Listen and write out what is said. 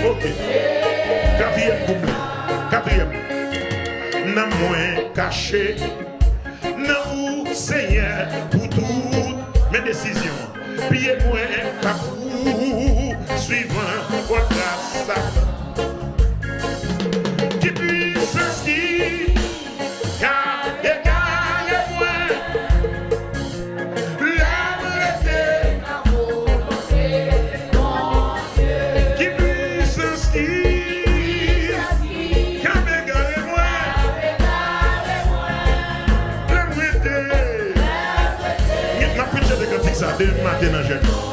Ok. Quatrième couplet. Quatrième. N'a moins caché. N'a où Seigneur pour toutes mes décisions. Pied moins capou. Suivant votre grâce. Qui puisse qui. Car égarez moi. Demain matin dans